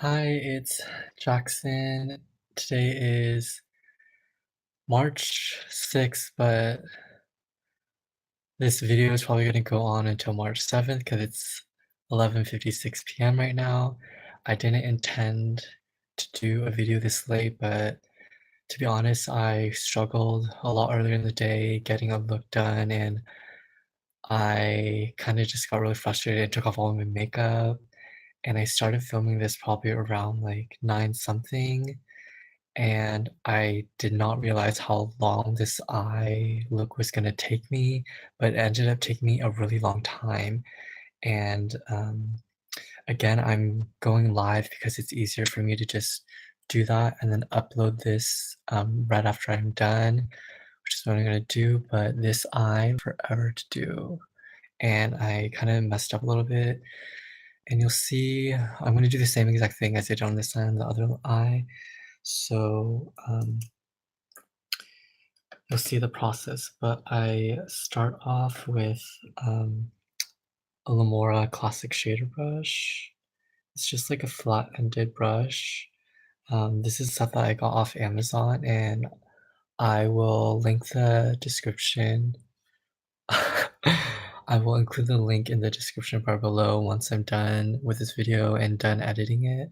Hi, it's Jackson. Today is March 6th, but this video is probably going to go on until March 7th because it's 11:56 p.m. right now. I didn't intend to do a video this late, but to be honest, I struggled a lot earlier in the day getting a look done, and I kind of just got really frustrated and took off all my makeup. And I started filming this probably around like 9 something. And I did not realize how long this eye look was gonna take me, but it ended up taking me a really long time, and, again, I'm going live because it's easier for me to just do that and then upload this, right after I'm done, which is what I'm gonna do, but this eye forever to do, and I kinda messed up a little bit, and you'll see I'm gonna do the same exact thing as I did on this side and the other eye, so, you'll see the process, but I start off with a Lamora classic shader brush. It's just like a flat-ended brush. This is stuff that I got off Amazon, and I will link the description. I will include the link in the description bar below once I'm done with this video and done editing it.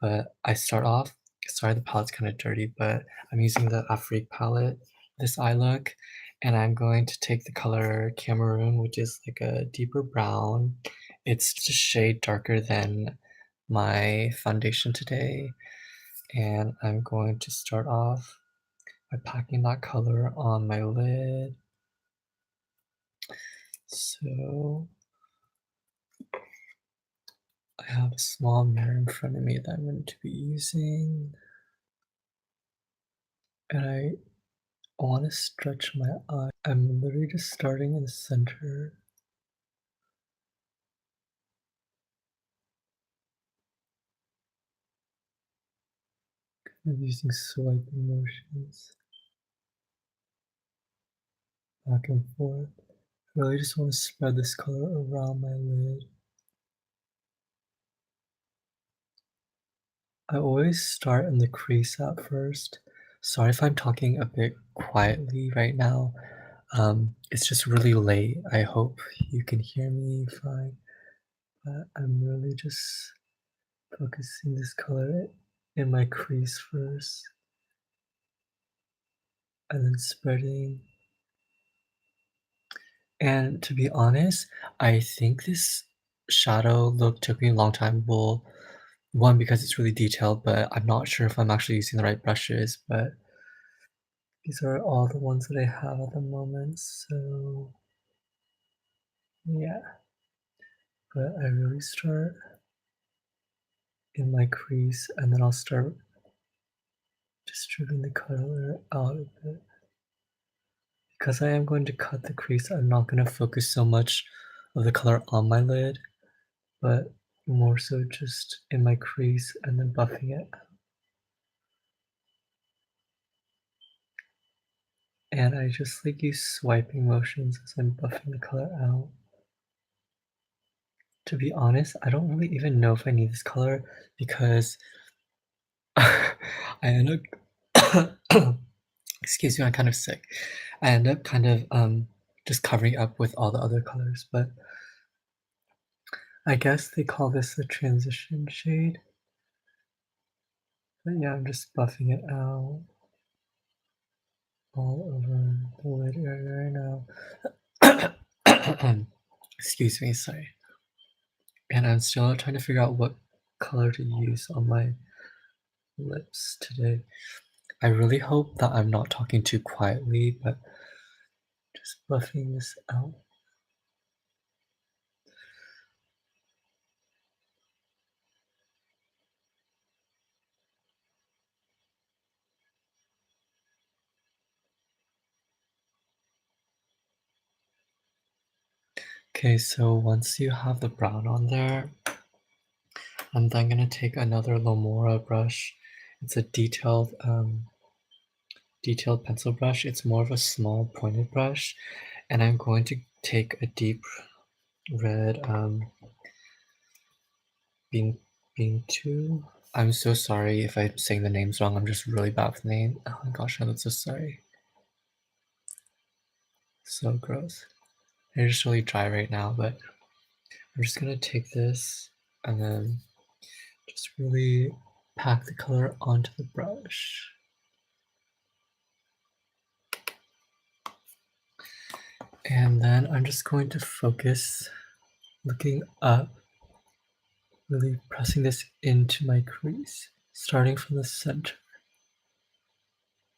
But I start off sorry the palette's kinda dirty, but I'm using the Afrique palette, this eye look, and I'm going to take the color Cameroon, which is like a deeper brown. It's just a shade darker than my foundation today, and I'm going to start off by packing that color on my lid. So I have a small mirror in front of me that I'm going to be using, and I want to stretch my eye. I'm literally just starting in the center. I'm using swiping motions back and forth. I really just want to spread this color around my lid. I always start in the crease at first. Sorry if I'm talking a bit quietly right now. It's just really late. I hope you can hear me fine. But I'm really just focusing this color in my crease first, and then spreading. And to be honest, I think this shadow look took me a long time. Well, one, because it's really detailed, but I'm not sure if I'm actually using the right brushes, but these are all the ones that I have at the moment, so yeah. But I really start in my crease, and then I'll start distributing the color out a bit. Because I am going to cut the crease, I'm not going to focus so much of the color on my lid, but more so just in my crease and then buffing it. And I just like use swiping motions as I'm buffing the color out. To be honest, I don't really even know if I need this color because I end up excuse me, I'm kind of sick. I end up kind of just covering up with all the other colors, but I guess they call this the transition shade. But yeah, I'm just buffing it out all over the lid area right now. Excuse me, sorry. And I'm still trying to figure out what color to use on my lips today. I really hope that I'm not talking too quietly, but just buffing this out. Okay, so once you have the brown on there, I'm then gonna take another Lamora brush. It's a detailed pencil brush. It's more of a small pointed brush, and I'm going to take a deep red bean 2. I'm so sorry if I'm saying the names wrong, I'm just really bad with name. Oh my gosh, I'm so sorry. So gross. It's just really dry right now, but I'm just gonna take this and then just really pack the color onto the brush. And then I'm just going to focus looking up, really pressing this into my crease, starting from the center.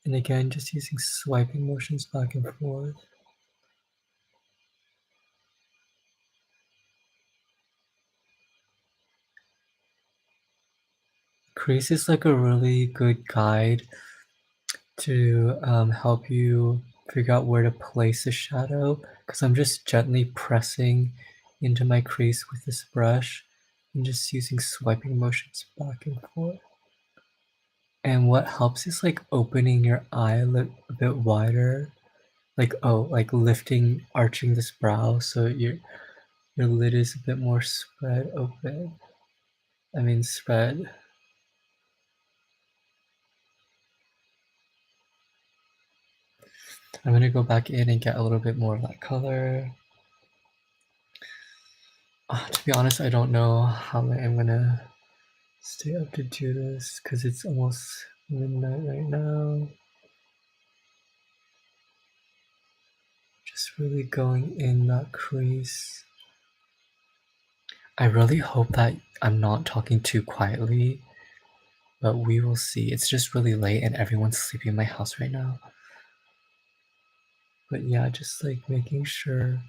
And again, just using swiping motions back and forth. Crease is like a really good guide to help you figure out where to place the shadow, because I'm just gently pressing into my crease with this brush and just using swiping motions back and forth. And what helps is like opening your eye a bit wider, like lifting, arching this brow so your lid is a bit more spread open. I mean spread. I'm gonna go back in and get a little bit more of that color. To be honest, I don't know how long I'm gonna stay up to do this because it's almost midnight right now. Just really going in that crease. I really hope that I'm not talking too quietly, but we will see. It's just really late and everyone's sleeping in my house right now. But yeah, just like making sure.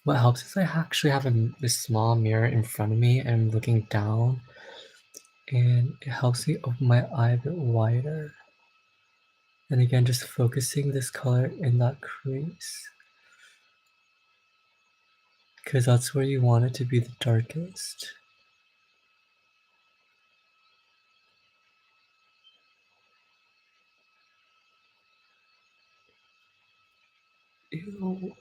What helps is I actually have this small mirror in front of me and I'm looking down, and it helps me open my eye a bit wider. And again, just focusing this color in that crease, because that's where you want it to be the darkest. Ew.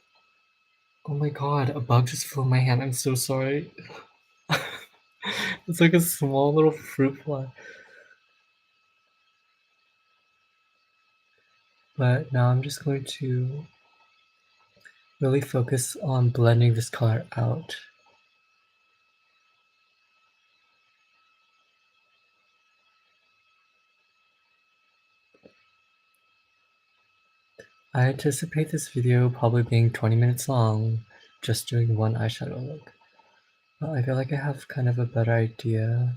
Oh my god, a bug just flew in my hand. I'm so sorry. It's like a small little fruit fly. But now I'm just going to really focus on blending this color out. I anticipate this video probably being 20 minutes long, just doing one eyeshadow look. But I feel like I have kind of a better idea.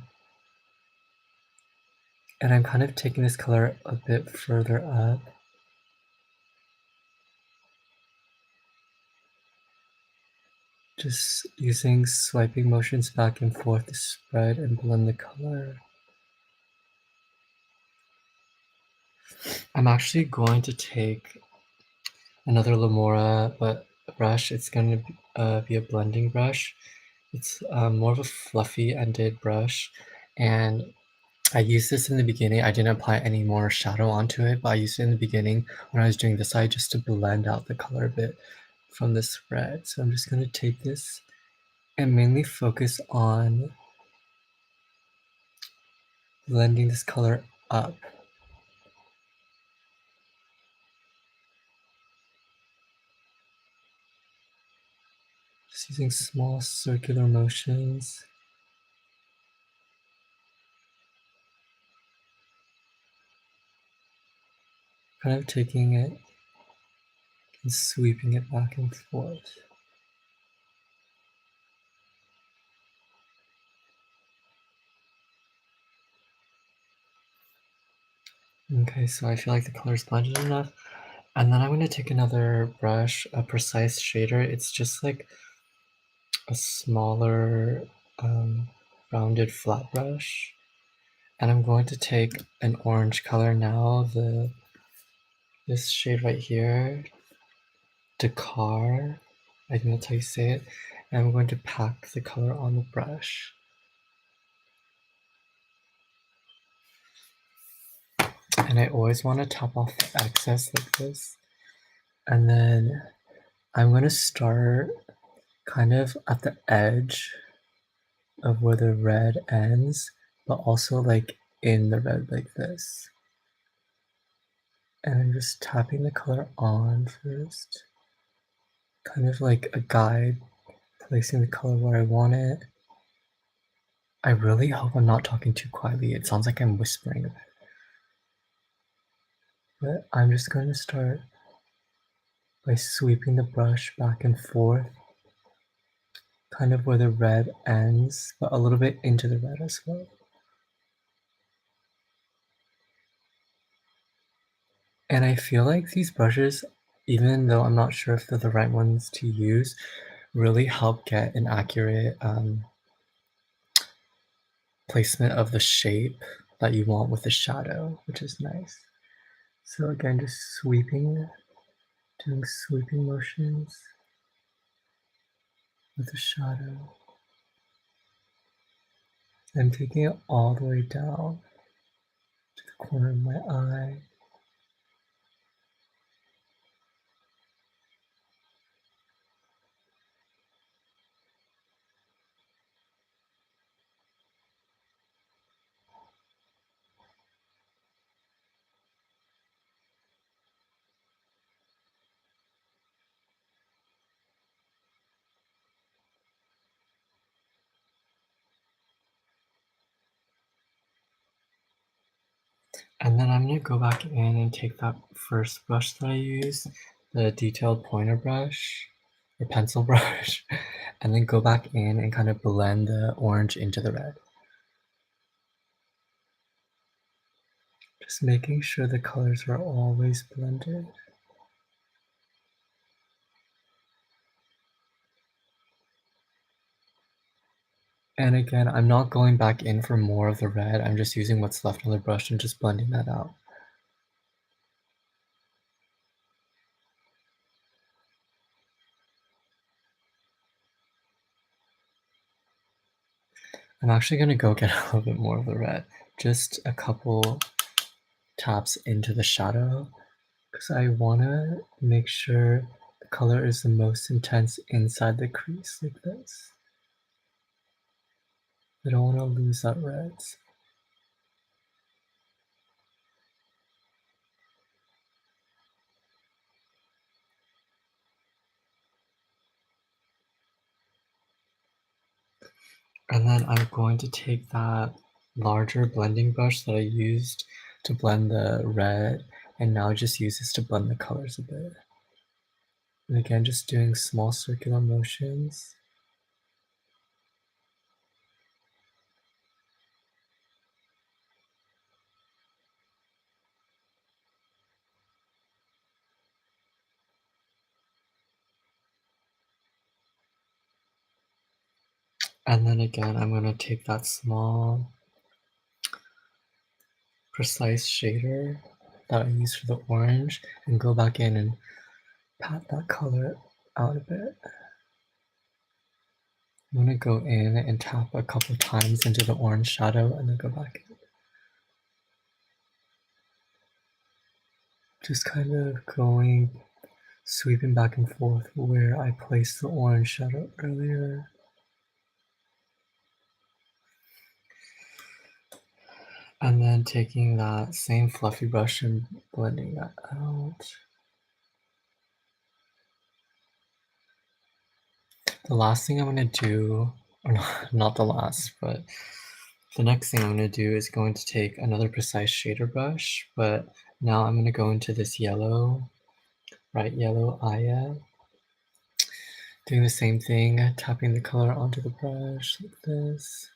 And I'm kind of taking this color a bit further up. Just using swiping motions back and forth to spread and blend the color. I'm actually going to take another Lamora brush. It's going to be a blending brush. It's more of a fluffy ended brush, and I used this in the beginning. I didn't apply any more shadow onto it, but I used it in the beginning when I was doing this side just to blend out the color a bit from the spread. So I'm just going to take this and mainly focus on blending this color up. Just using small circular motions. Kind of taking it and sweeping it back and forth. Okay, so I feel like the color's blended enough. And then I'm going to take another brush, a precise shader. It's just like a smaller rounded flat brush. And I'm going to take an orange color now, this shade right here, Dakar, I think that's how you say it. And I'm going to pack the color on the brush. And I always want to top off the excess like this. And then I'm going to start kind of at the edge of where the red ends but also like in the red like this. And I'm just tapping the color on first, kind of like a guide, placing the color where I want it. I really hope I'm not talking too quietly. It sounds like I'm whispering a bit. But I'm just going to start by sweeping the brush back and forth, kind of where the red ends, but a little bit into the red as well. And I feel like these brushes, even though I'm not sure if they're the right ones to use, really help get an accurate placement of the shape that you want with the shadow, which is nice. So again, just sweeping, doing sweeping motions with the shadow. I'm taking it all the way down to the corner of my eye. And then I'm gonna go back in and take that first brush that I used, the detailed pointer brush or pencil brush, and then go back in and kind of blend the orange into the red. Just making sure the colors are always blended. And again, I'm not going back in for more of the red, I'm just using what's left on the brush and just blending that out. I'm actually gonna go get a little bit more of the red, just a couple taps into the shadow, because I wanna make sure the color is the most intense inside the crease like this. I don't wanna lose that red. And then I'm going to take that larger blending brush that I used to blend the red, and now just use this to blend the colors a bit. And again, just doing small circular motions. And then again, I'm gonna take that small, precise shader that I used for the orange and go back in and pat that color out a bit. I'm gonna go in and tap a couple times into the orange shadow and then go back in. Just kind of going, sweeping back and forth where I placed the orange shadow earlier. And then taking that same fluffy brush and blending that out. The last thing I'm gonna do, or not the last, but the next thing I'm gonna do is going to take another precise shader brush, but now I'm gonna go into this yellow, bright yellow eye, doing the same thing, tapping the color onto the brush like this,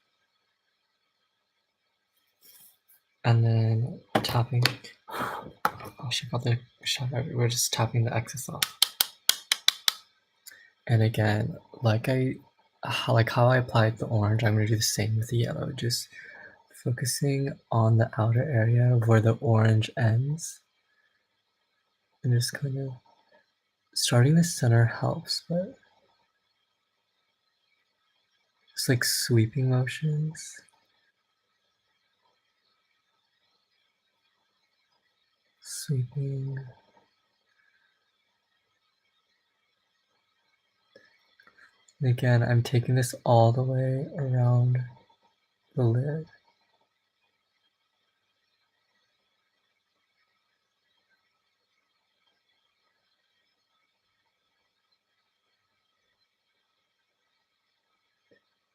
and then tapping. Oh, she got the shadow everywhere. Just tapping the excess off. And again, like how I applied the orange, I'm gonna do the same with the yellow. Just focusing on the outer area where the orange ends, and just kind of starting the center helps, but just like sweeping motions, sweeping. And again, I'm taking this all the way around the lid.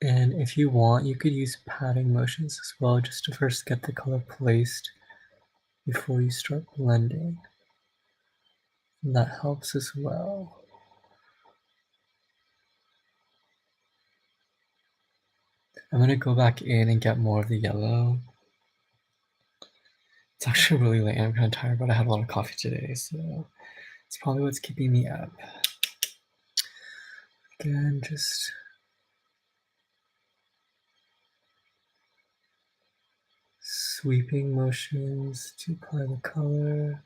And if you want, you could use patting motions as well, just to first get the color placed before you start blending. And that helps as well. I'm gonna go back in and get more of the yellow. It's actually really late and I'm kind of tired, but I had a lot of coffee today, so it's probably what's keeping me up. Again, just sweeping motions to apply the color.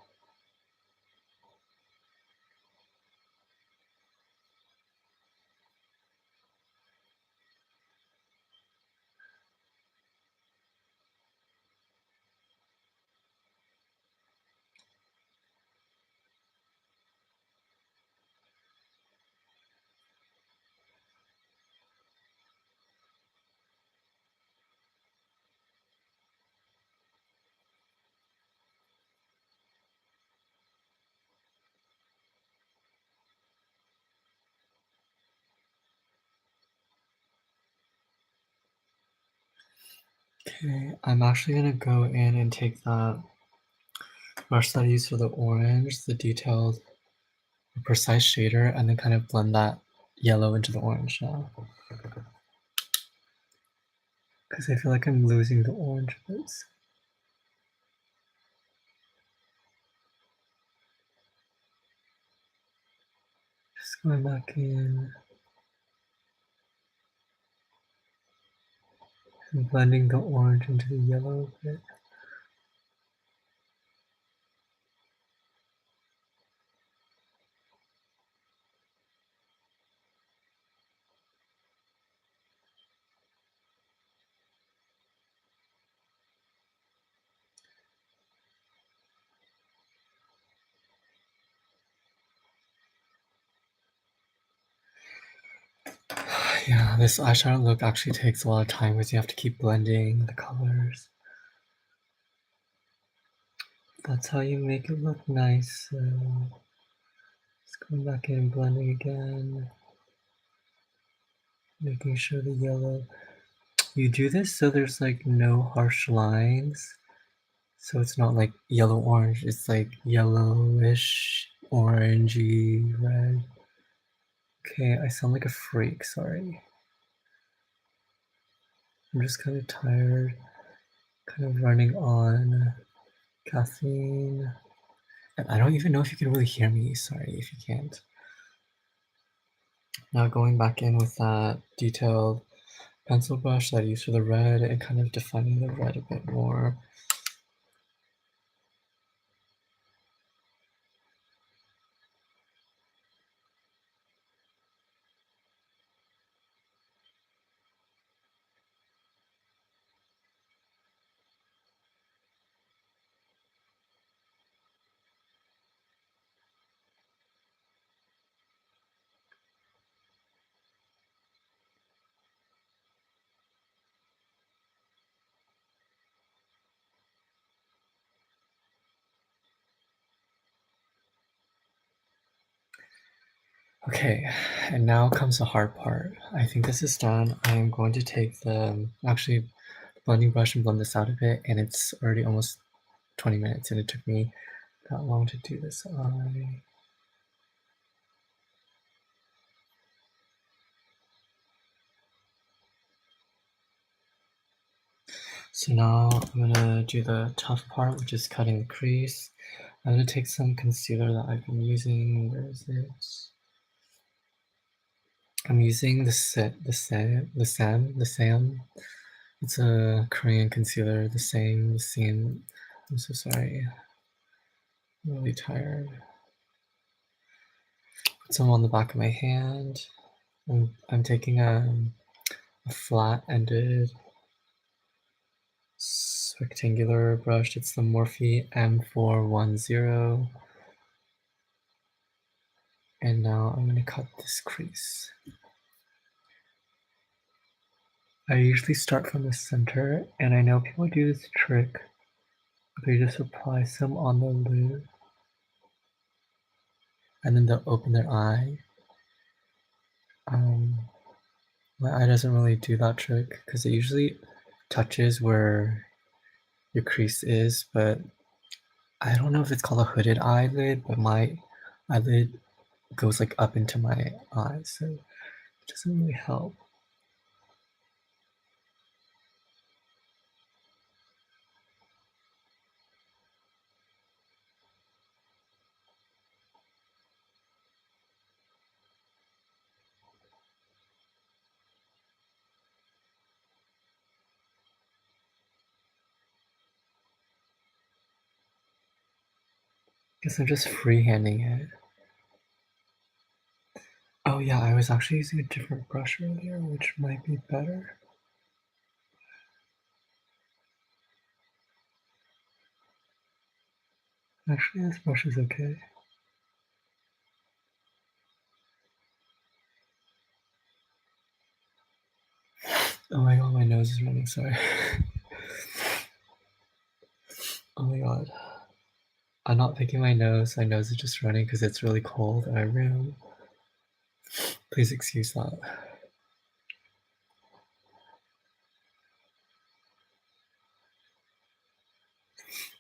Okay, I'm actually gonna go in and take that brush that I used for the orange, the detailed, precise shader, and then kind of blend that yellow into the orange now. Because I feel like I'm losing the orange bits. Just going back in and blending the orange into the yellow a bit. Yeah, this eyeshadow look actually takes a lot of time because you have to keep blending the colors. That's how you make it look nice. So just going back in and blending again, making sure the yellow. You do this so there's like no harsh lines. So it's not like yellow orange, it's like yellowish, orangey, red. Okay, I sound like a freak, sorry. I'm just kind of tired, kind of running on caffeine. And I don't even know if you can really hear me, sorry if you can't. Now going back in with that detailed pencil brush that I used for the red and kind of defining the red a bit more. Okay, and now comes the hard part. I think this is done. I am going to take the actually blending brush and blend this out a bit, and it's already almost 20 minutes, and it took me that long to do this eye. So now I'm gonna do the tough part, which is cutting the crease. I'm gonna take some concealer that I've been using. Where is it? I'm using the Sam. It's a Korean concealer, the same. I'm so sorry. I'm really tired. Put some on the back of my hand. I'm taking a flat-ended rectangular brush. It's the Morphe M410. And now I'm going to cut this crease. I usually start from the center, and I know people do this trick. They just apply some on the lid, and then they'll open their eye. My eye doesn't really do that trick because it usually touches where your crease is, but I don't know if it's called a hooded eyelid, but my eyelid goes like up into my eye, so it doesn't really help. Guess I'm just freehanding it. Oh yeah, I was actually using a different brush earlier, which might be better. Actually, this brush is okay. Oh my god, my nose is running, sorry. Oh my god. I'm not picking my nose is just running because it's really cold in my room. Please excuse that.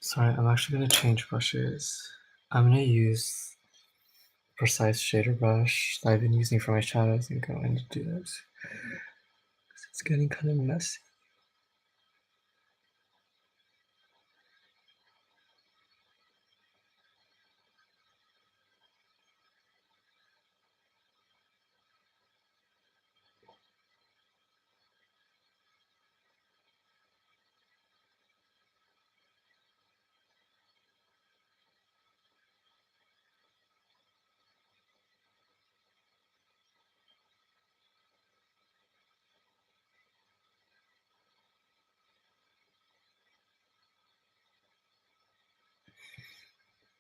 Sorry, I'm actually gonna change brushes. I'm gonna use precise shader brush that I've been using for my shadows and going to do this. It's getting kind of messy.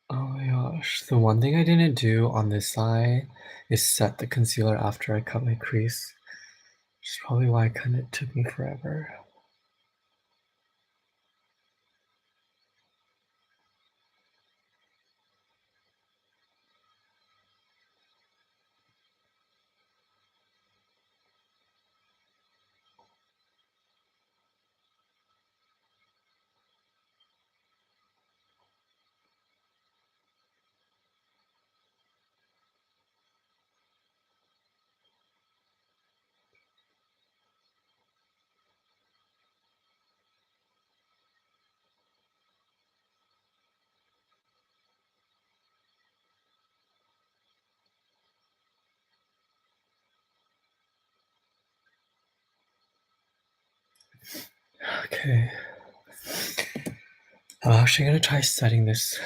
Oh my gosh. The one thing I didn't do on this eye is set the concealer after I cut my crease. Which is probably why it kind of took me forever. Okay. I'm actually gonna try setting this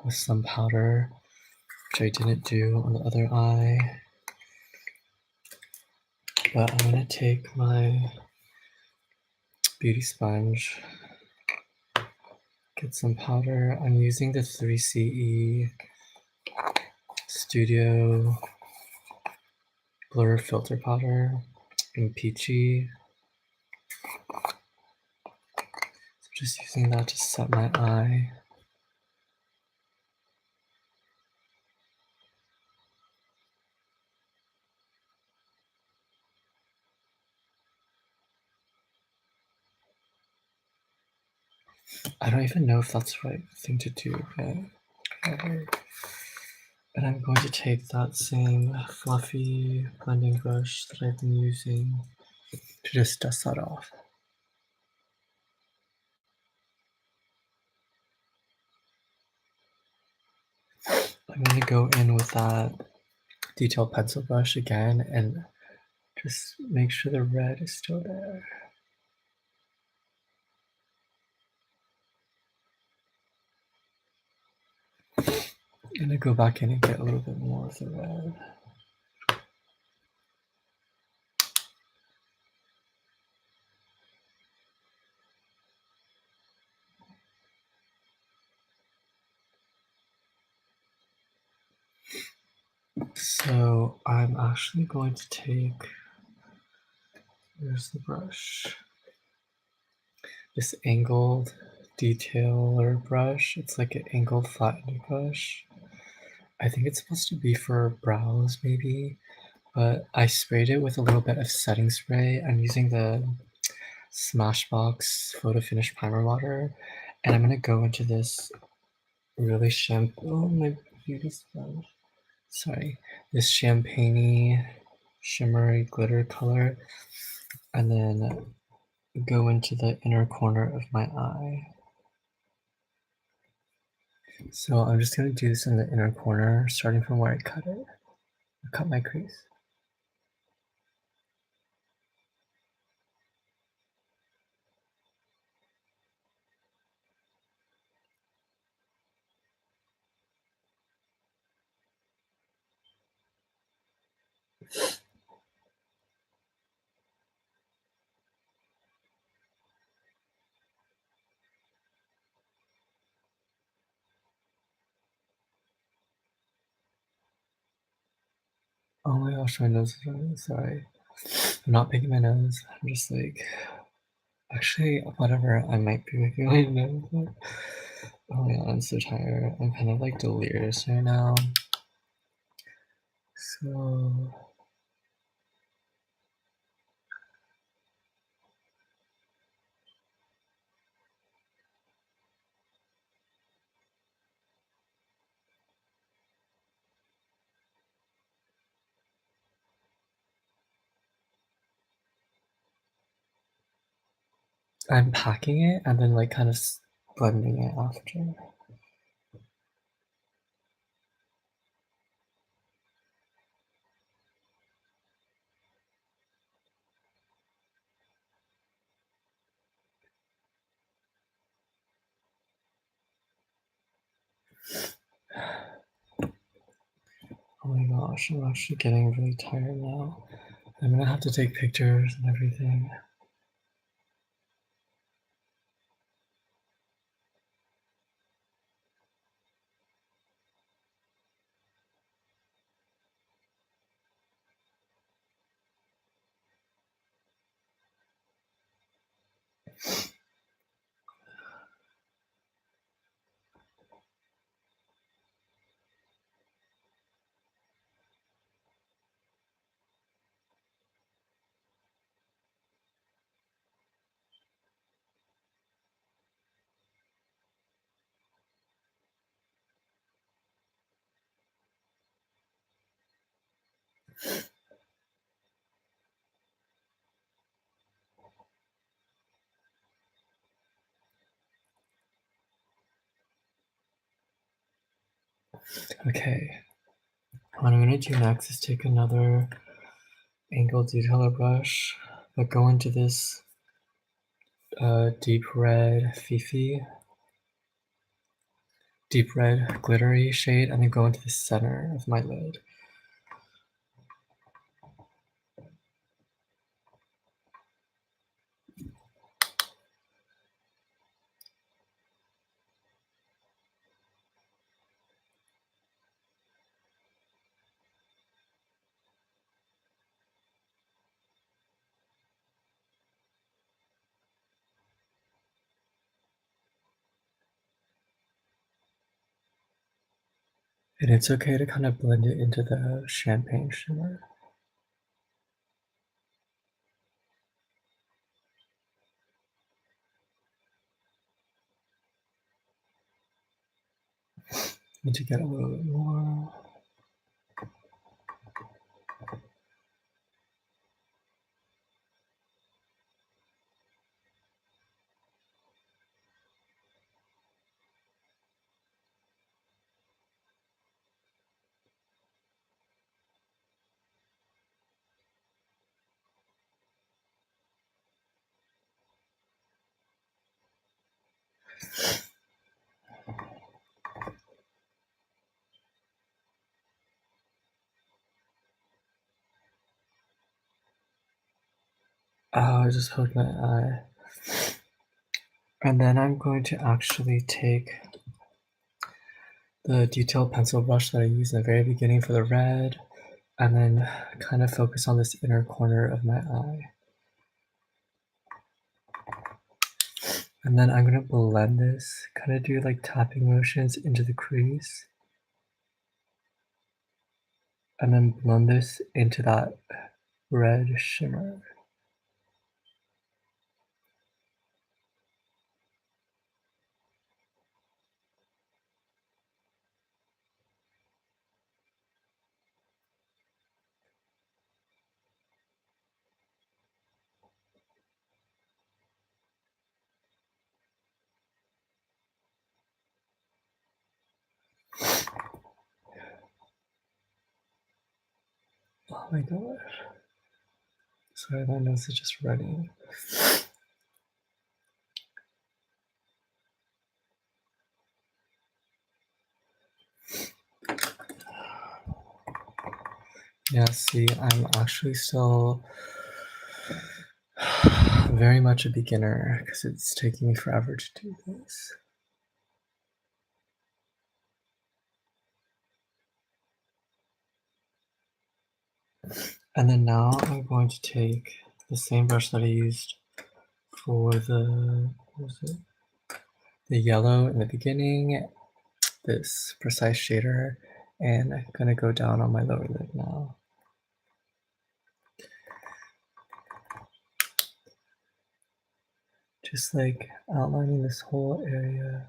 with some powder, which I didn't do on the other eye. But I'm gonna take my beauty sponge, get some powder. I'm using the 3CE Studio Blur Filter Powder in Peachy. So just using that to set my eye. I don't even know if that's the right thing to do, but whatever. And I'm going to take that same fluffy blending brush that I've been using to just dust that off. I'm going to go in with that detailed pencil brush again and just make sure the red is still there. I'm going to go back in and get a little bit more of the red. So I'm actually going to take, where's the brush? This angled detailer brush. It's like an angled flattening brush. I think it's supposed to be for brows maybe, but I sprayed it with a little bit of setting spray. I'm using the Smashbox Photo Finish Primer Water, and I'm gonna go into this really oh, my beauty sponge. Sorry. This champagne shimmery glitter color, and then go into the inner corner of my eye. So I'm just gonna do this in the inner corner, starting from where I cut it. I cut my crease. Oh my gosh, my nose is running. Sorry. I'm not picking my nose. I'm just like, actually, whatever. I might be picking my nose. Oh my god, I'm so tired. I'm kind of like delirious right now. So I'm packing it and then like kind of blending it after. Oh my gosh, I'm actually getting really tired now. I'm gonna have to take pictures and everything. Okay, what I'm gonna do next is take another angled detailer brush, but go into this deep red deep red glittery shade, and then go into the center of my lid. And it's okay to kind of blend it into the champagne shimmer. Need to get a little bit more. Oh, I just poked my eye. And then I'm going to actually take the detail pencil brush that I used in the very beginning for the red, and then kind of focus on this inner corner of my eye. And then I'm gonna blend this, kind of do like tapping motions into the crease. and then blend this into that red shimmer. Oh my gosh. Sorry, my nose is just running. Yeah, see, I'm actually still very much a beginner because it's taking me forever to do this. And then now I'm going to take the same brush that I used for the, what was it? The yellow in the beginning, this precise shader, and I'm gonna go down on my lower lid now. Just like outlining this whole area.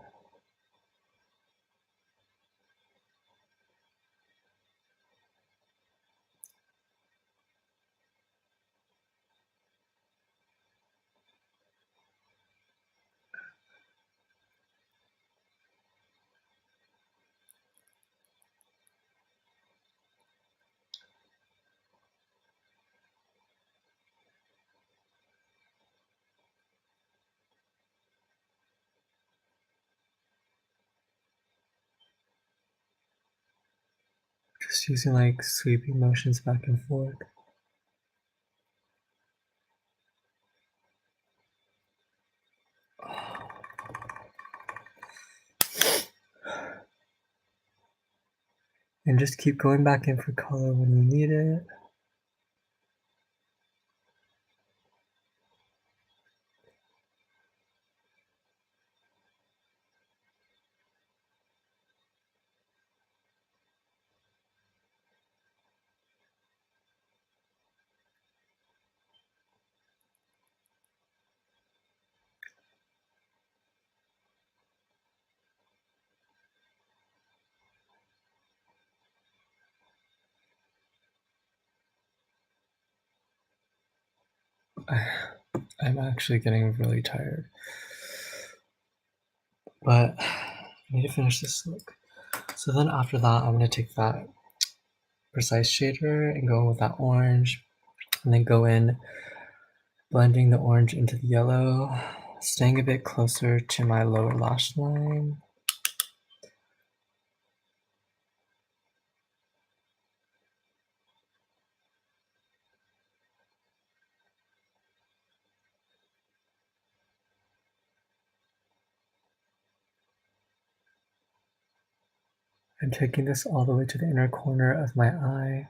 Just using like sweeping motions back and forth. And just keep going back in for color when you need it. I'm actually getting really tired. But I need to finish this look. So then after that, I'm gonna take that precise shader and go with that orange, and then go in, blending the orange into the yellow, staying a bit closer to my lower lash line. And taking this all the way to the inner corner of my eye.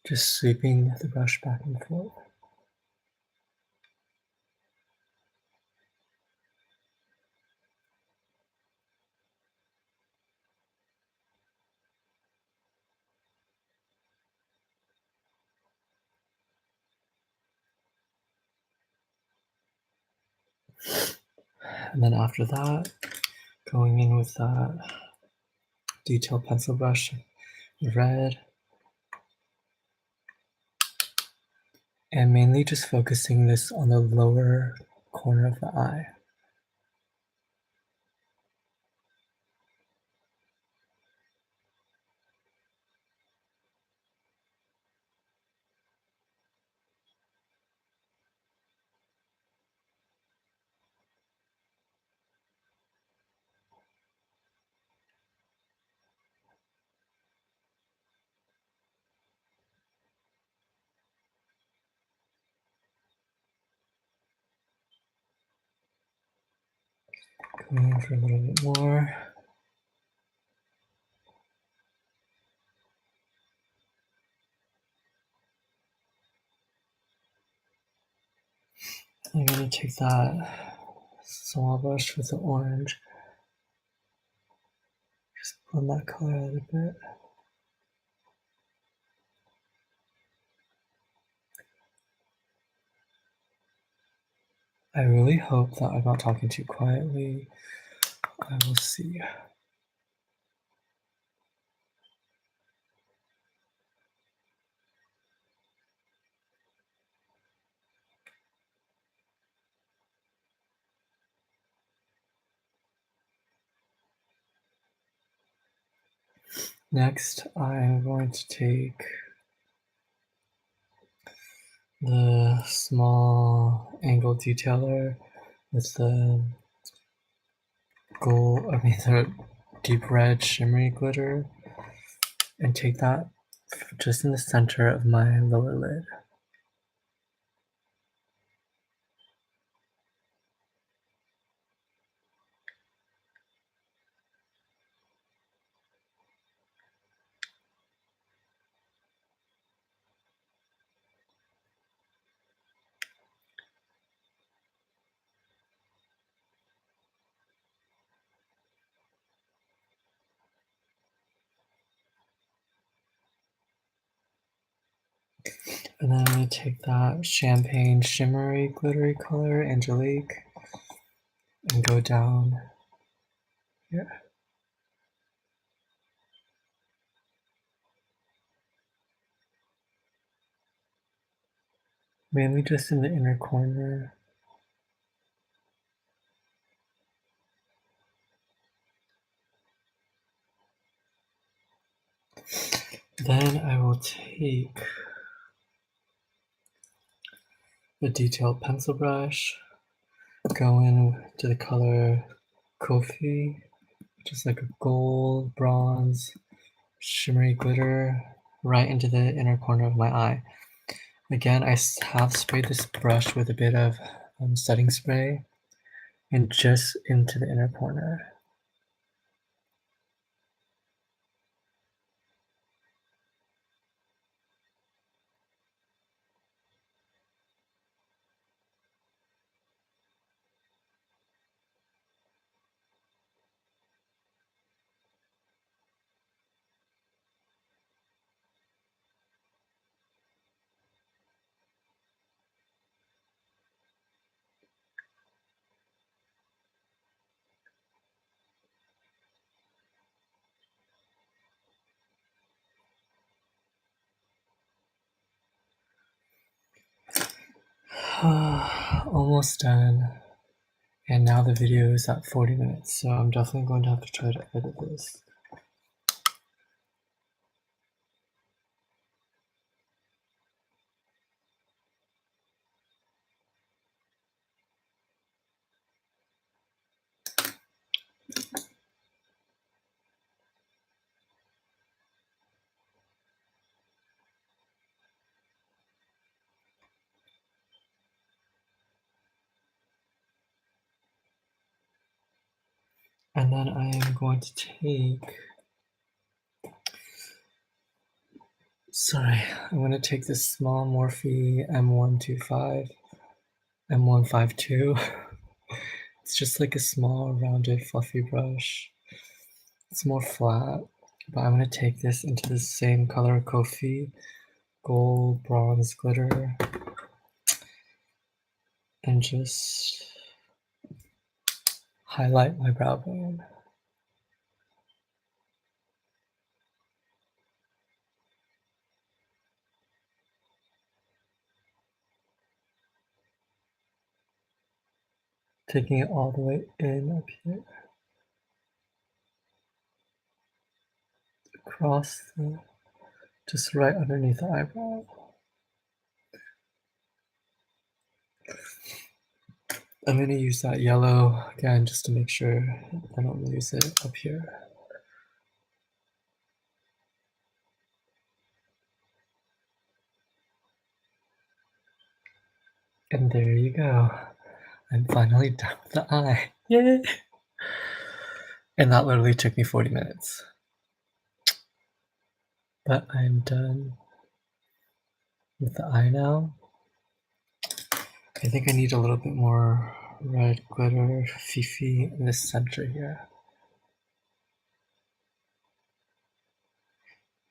Just sweeping the brush back and forth. And then after that, going in with that detail pencil brush, red, and mainly just focusing this on the lower corner of the eye. in for a little bit more. I'm gonna take that small brush with the orange, just blend that color out a bit. I really hope that I'm not talking too quietly. I will see. Next, I'm going to take the small angle detailer with the the deep red shimmery glitter, and take that just in the center of my lower lid. And then I'm going to take that champagne shimmery glittery color, Angelique, and go down here. Mainly just in the inner corner. Then I will take the detailed pencil brush, go in to the color Kofi, which is like a gold, bronze, shimmery glitter, right into the inner corner of my eye. Again, I have sprayed this brush with a bit of setting spray and just into the inner corner. Almost done. And now the video is at 40 minutes, so I'm definitely going to have to try to edit this. And then I am going to take, I'm going to take this small Morphe M125, M152. It's just like a small, rounded, fluffy brush. It's more flat, but I'm going to take this into the same color Kofi, gold, bronze glitter, and just highlight my brow bone. Taking it all the way in up here, just right underneath the eyebrow. I'm going to use that yellow again just to make sure I don't lose it up here. And there you go. I'm finally done with the eye. Yay! And that literally took me 40 minutes. But I'm done with the eye now. I think I need a little bit more red glitter Fifi in the center here.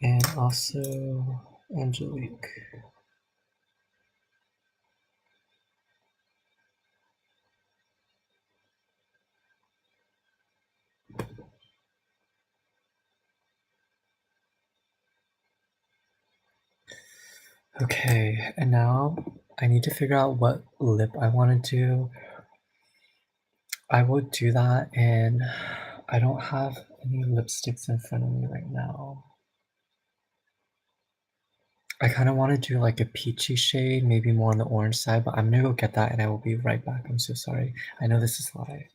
And also Angelique. Okay, and now I need to figure out what lip I want to do. I will do that, and I don't have any lipsticks in front of me right now. I kind of want to do like a peachy shade, maybe more on the orange side, but I'm gonna go get that and I will be right back. I'm so sorry. I know this is live.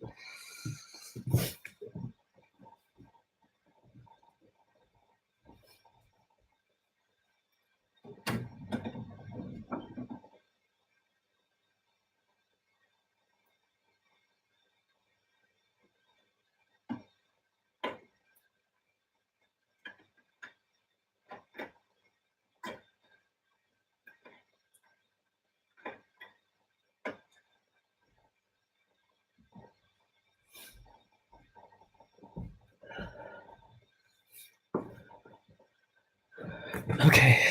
Okay,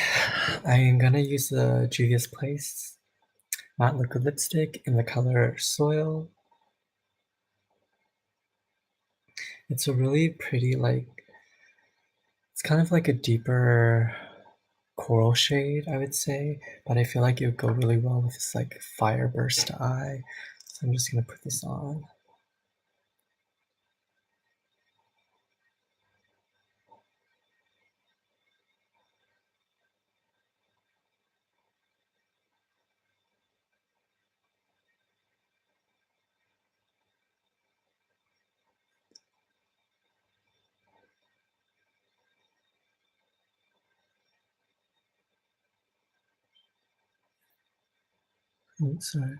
I'm gonna use the Juvia's Place matte liquid lipstick in the color Soil. It's a really pretty, like, it's kind of like a deeper coral shade, I would say, but I feel like it would go really well with this like fire burst eye. So I'm just gonna put this on. Oh, sorry.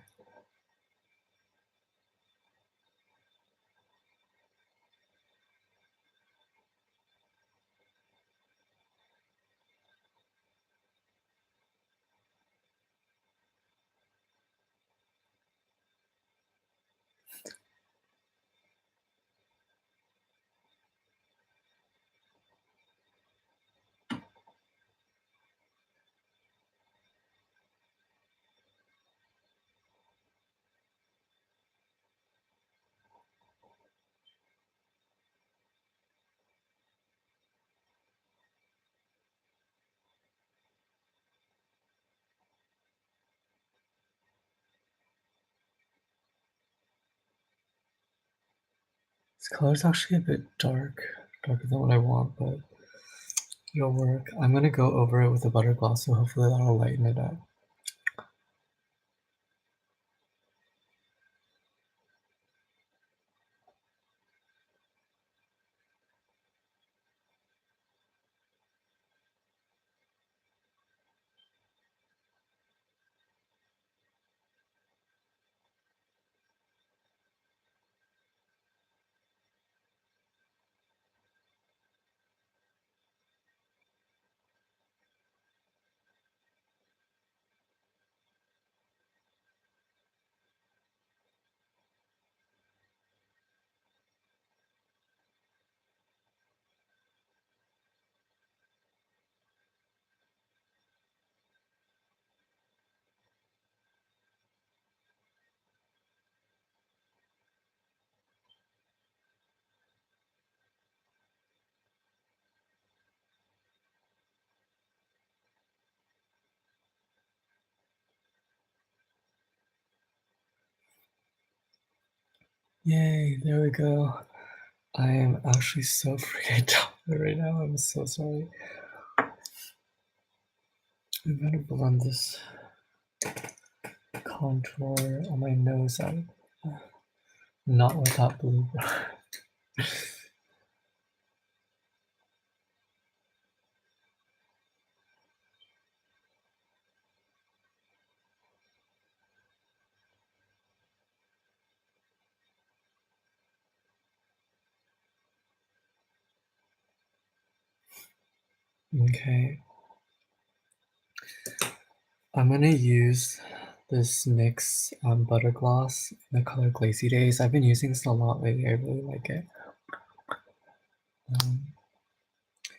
This color is actually a bit darker than what I want, but it'll work. I'm gonna go over it with a butter gloss, so hopefully that'll lighten it up. Yay, there we go. I am actually so freaking tired right now. I'm so sorry. I'm gonna blend this contour on my nose out. Not with that blue brush. Okay. I'm gonna use this NYX Butter Gloss in the color Glazy Days. I've been using this a lot lately. I really like it.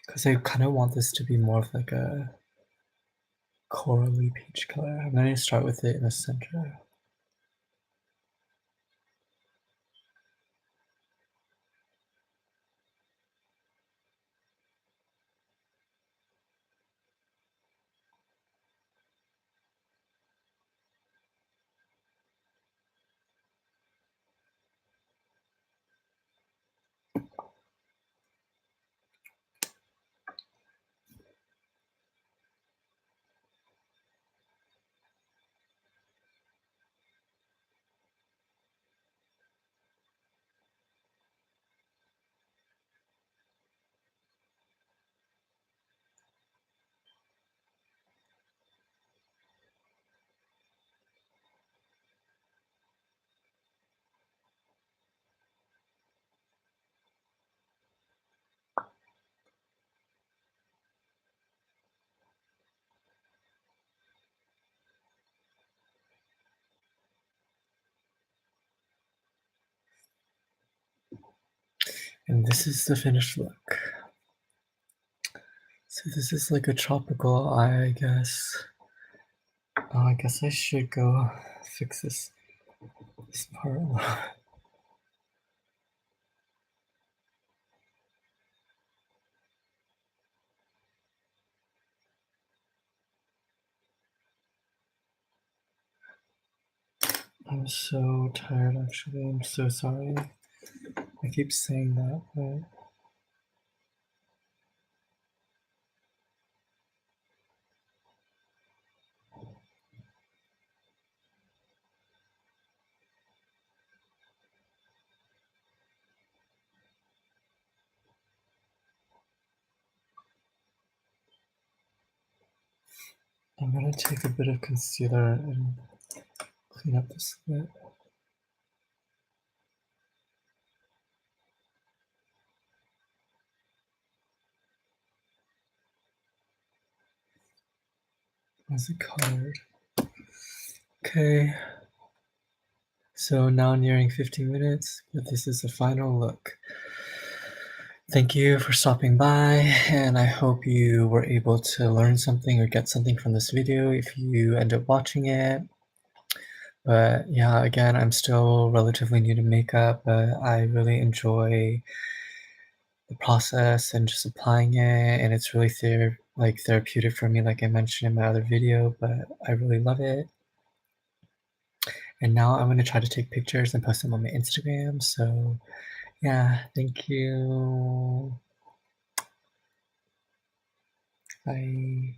Because I kind of want this to be more of like a corally peach color. I'm gonna start with it in the center. And this is the finished look. So this is like a tropical eye, I guess. Oh, I guess I should go fix this part. I'm so tired actually. I'm so sorry. I keep saying that, but I'm gonna take a bit of concealer and clean up this lid. Is it colored? Okay. So now nearing 15 minutes, but this is the final look. Thank you for stopping by, and I hope you were able to learn something or get something from this video if you end up watching it. But yeah, again, I'm still relatively new to makeup, but I really enjoy the process and just applying it, and it's really therapeutic for me, like I mentioned in my other video, but I really love it. And now I'm gonna try to take pictures and post them on my Instagram. So yeah, thank you. Bye.